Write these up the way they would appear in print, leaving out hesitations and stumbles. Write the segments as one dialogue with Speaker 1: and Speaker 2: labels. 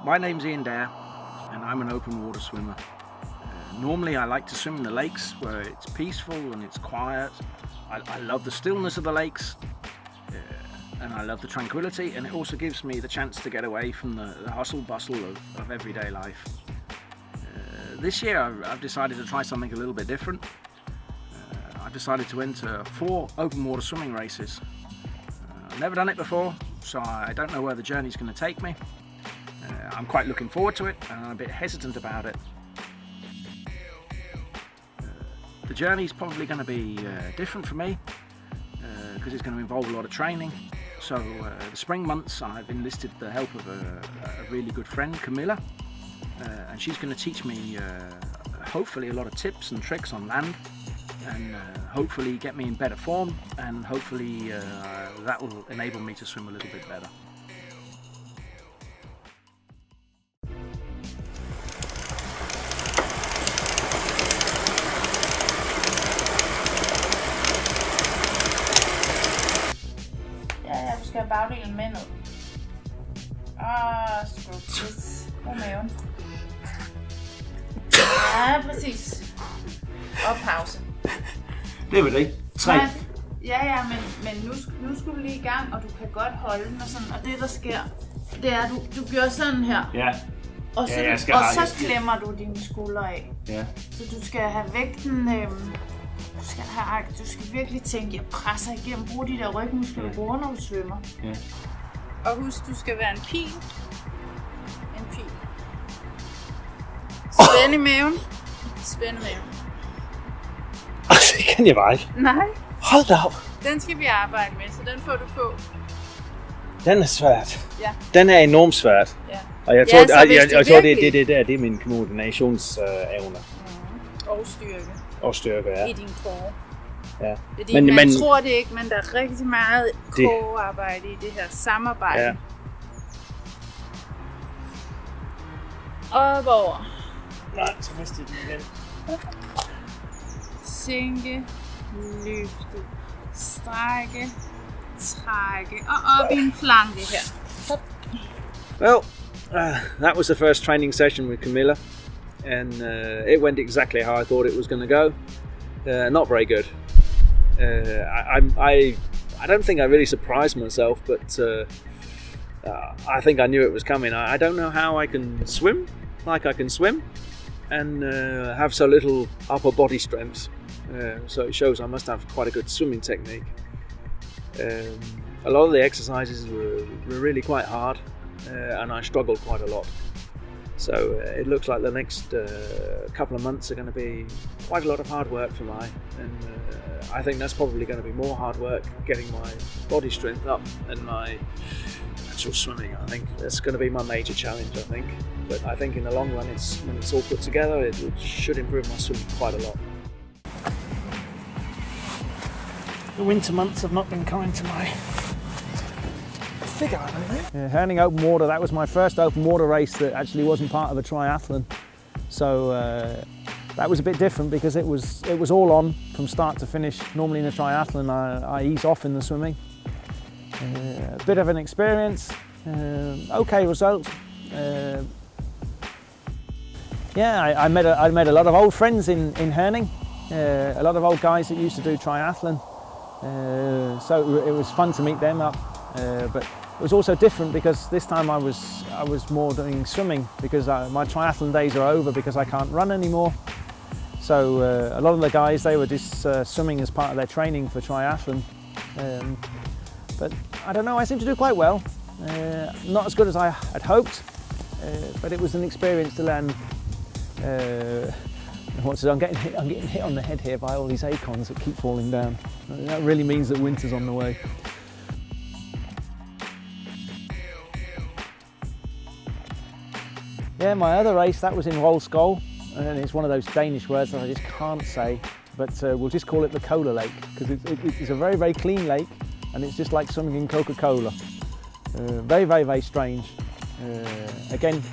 Speaker 1: My name's Ian Dare and I'm an open water swimmer. Normally I like to swim in the lakes where it's peaceful and it's quiet. I love the stillness of the lakes and I love the tranquility, and it also gives me the chance to get away from the hustle bustle of everyday life. This year I've decided to try something a little bit different. I've decided to enter 4 open water swimming races. I've never done it before, so I don't know where the journey's going to take me. I'm quite looking forward to it, and I'm a bit hesitant about it. The journey's probably going to be different for me because it's going to involve a lot of training. So the spring months I've enlisted the help of a really good friend, Camilla, and she's going to teach me hopefully a lot of tips and tricks on land, and hopefully get me in better form, and hopefully that will enable me to swim a little bit better.
Speaker 2: Du skal have bagdelen med ned. Skrub this. Ro maven. Ja, præcis. Og pause.
Speaker 1: Det var det. 3.
Speaker 2: Ja, men nu skal du lige i gang, og du kan godt holde den og sådan. Og det der sker, det er, at du gør sådan her.
Speaker 1: Ja.
Speaker 2: Og så klemmer du dine skuldre af.
Speaker 1: Ja.
Speaker 2: Så du skal have vægten. Du skal virkelig tænke, jeg presser igennem, brug de der rygmuskler, du bruger, når du svømmer.
Speaker 1: Ja.
Speaker 2: Og husk, du skal være en pil. En pil. Spænd i maven. Spænd i maven.
Speaker 1: Det kan jeg bare ikke.
Speaker 2: Nej.
Speaker 1: Hold da op.
Speaker 2: Den skal vi arbejde med, så den får du på.
Speaker 1: Den er svært.
Speaker 2: Ja.
Speaker 1: Den er enormt svært.
Speaker 2: Ja.
Speaker 1: Og jeg tror, det er min koordinationsevner.
Speaker 2: Og styrke.
Speaker 1: Og styrke, ja.
Speaker 2: I din core.
Speaker 1: Ja.
Speaker 2: Fordi man tror det ikke, men der er rigtig meget core-arbejde i det her samarbejde.
Speaker 1: Ja.
Speaker 2: Op over.
Speaker 1: Nej, så mister den igen.
Speaker 2: Sænke, løfte, strække, trække og op i en planke her.
Speaker 1: Well, that was the first training session with Camilla, and it went exactly how I thought it was going to go. Not very good. I don't think I really surprised myself, but I think I knew it was coming. I don't know how I can swim like I can swim and have so little upper body strength. So it shows I must have quite a good swimming technique. A lot of the exercises were really quite hard, and I struggled quite a lot. So it looks like the next couple of months are going to be quite a lot of hard work for me, and I think that's probably going to be more hard work getting my body strength up and my actual swimming. I think that's going to be my major challenge, I think. But I think in the long run, when it's all put together, it should improve my swimming quite a lot. The winter months have not been kind to my figure, haven't they? Herning Open Water, that was my first open water race that actually wasn't part of a triathlon. So that was a bit different because it was all on from start to finish. Normally in a triathlon I ease off in the swimming. A bit of an experience, okay result. I met a lot of old friends in Herning, a lot of old guys that used to do triathlon. So it was fun to meet them up, but it was also different because this time I was more doing swimming because my triathlon days are over because I can't run anymore. So a lot of the guys, they were just swimming as part of their training for triathlon. But I don't know, I seem to do quite well. Not as good as I had hoped, but it was an experience to learn. I'm getting hit on the head here by all these acorns that keep falling down. That really means that winter's on the way. Yeah, my other race, that was in Roldskov, and it's one of those Danish words that I just can't say, but we'll just call it the Cola Lake, because it's a very, very clean lake, and it's just like swimming in Coca-Cola. Very, very, very strange. Again,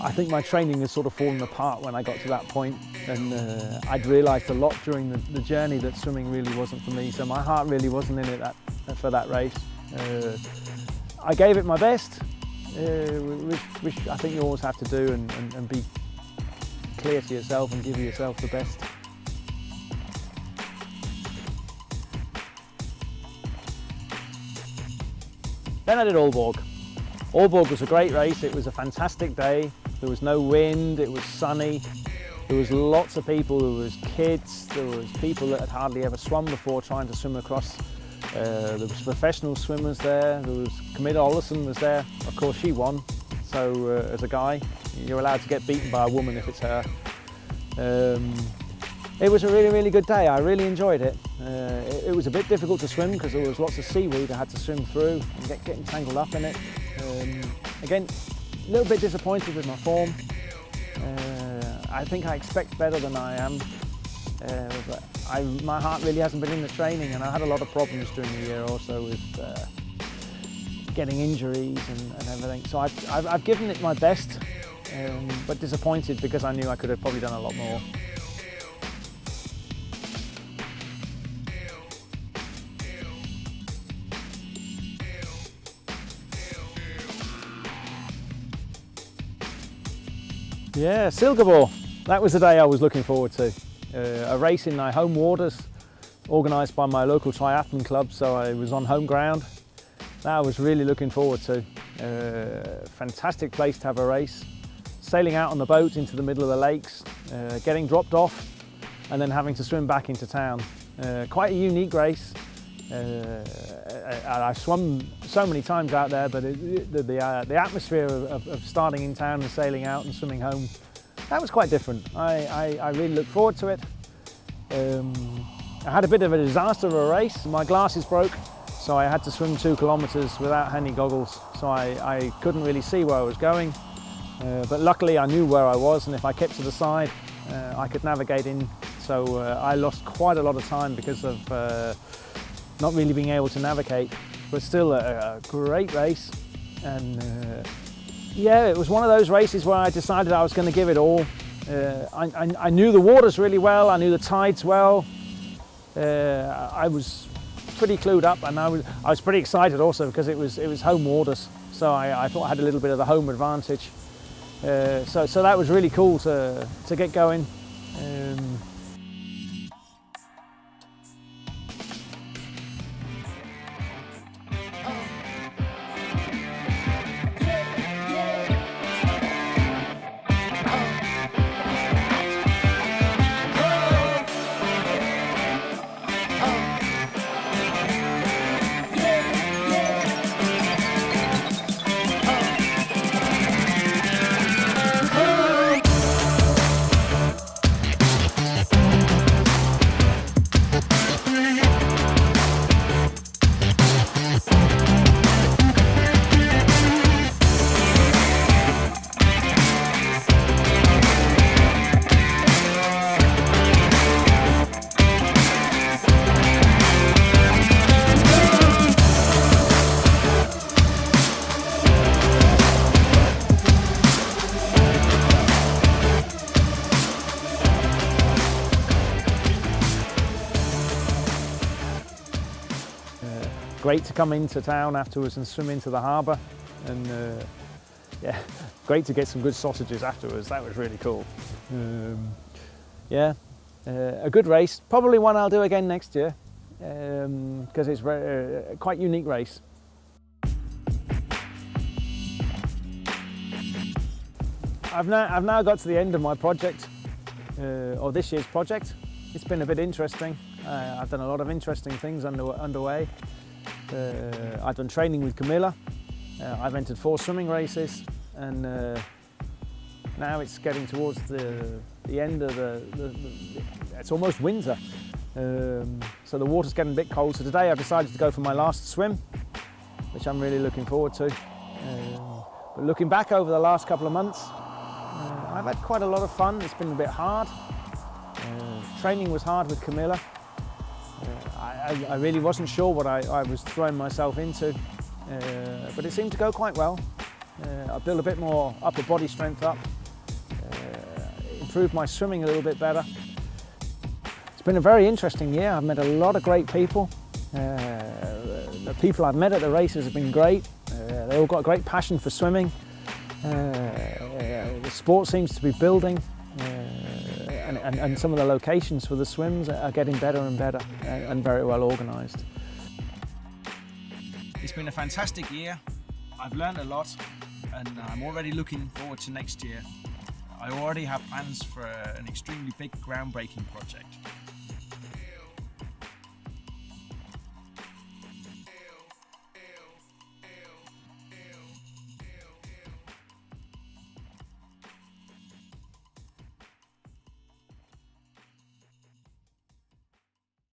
Speaker 1: I think my training has sort of fallen apart when I got to that point, and I'd realised a lot during the journey that swimming really wasn't for me, so my heart really wasn't in it for that race.
Speaker 3: I gave it my best, which I think you always have to do, and be clear to yourself and give yourself the best. Then I did Aalborg. Aalborg was a great race. It was a fantastic day. There was no wind, it was sunny. There was lots of people, there was kids, there was people that had hardly ever swum before trying to swim across. There was professional swimmers there. There was Camilla Olesen was there. Of course, she won. So as a guy, you're allowed to get beaten by a woman if it's her. It was a really, really good day. I really enjoyed it. It was a bit difficult to swim because there was lots of seaweed I had to swim through and getting tangled up in it. Again, a little bit disappointed with my form. I think I expect better than I am, but my heart really hasn't been in the training, and I had a lot of problems during the year also with getting injuries and everything. So I've given it my best, but disappointed because I knew I could have probably done a lot more. Yeah, Silkeborg. That was the day I was looking forward to. A race in my home waters, organised by my local triathlon club, so I was on home ground. That I was really looking forward to. Fantastic place to have a race. Sailing out on the boat into the middle of the lakes, getting dropped off, and then having to swim back into town. Quite a unique race. I've swum so many times out there, but the atmosphere of starting in town and sailing out and swimming home, that was quite different. I really looked forward to it. I had a bit of a disaster of a race. My glasses broke, so I had to swim 2 kilometres without any goggles, so I couldn't really see where I was going. But luckily I knew where I was, and if I kept to the side, I could navigate in. So I lost quite a lot of time because of not really being able to navigate, but still a great race. And yeah, it was one of those races where I decided I was going to give it all. I knew the waters really well, I knew the tides well. I was pretty clued up, and I was pretty excited also because it was home waters, so I thought I had a little bit of the home advantage. So that was really cool to get going. Great to come into town afterwards and swim into the harbour, and yeah, great to get some good sausages afterwards. That was really cool. Yeah, a good race. Probably one I'll do again next year because it's a quite unique race. I've now got to the end of my project, or this year's project. It's been a bit interesting. I've done a lot of interesting things underway. I've done training with Camilla. I've entered 4 swimming races, and now it's getting towards the end of it's almost winter. So the water's getting a bit cold. So today I've decided to go for my last swim, which I'm really looking forward to. But looking back over the last couple of months, I've had quite a lot of fun. It's been a bit hard. Training was hard with Camilla. I really wasn't sure what I was throwing myself into, but it seemed to go quite well. I built a bit more upper body strength up, improved my swimming a little bit better. It's been a very interesting year. I've met a lot of great people. The people I've met at the races have been great. They all got a great passion for swimming. The sport seems to be building, and some of the locations for the swims are getting better and better, and very well organised.
Speaker 1: It's been a fantastic year. I've learned a lot, and I'm already looking forward to next year. I already have plans for an extremely big groundbreaking project.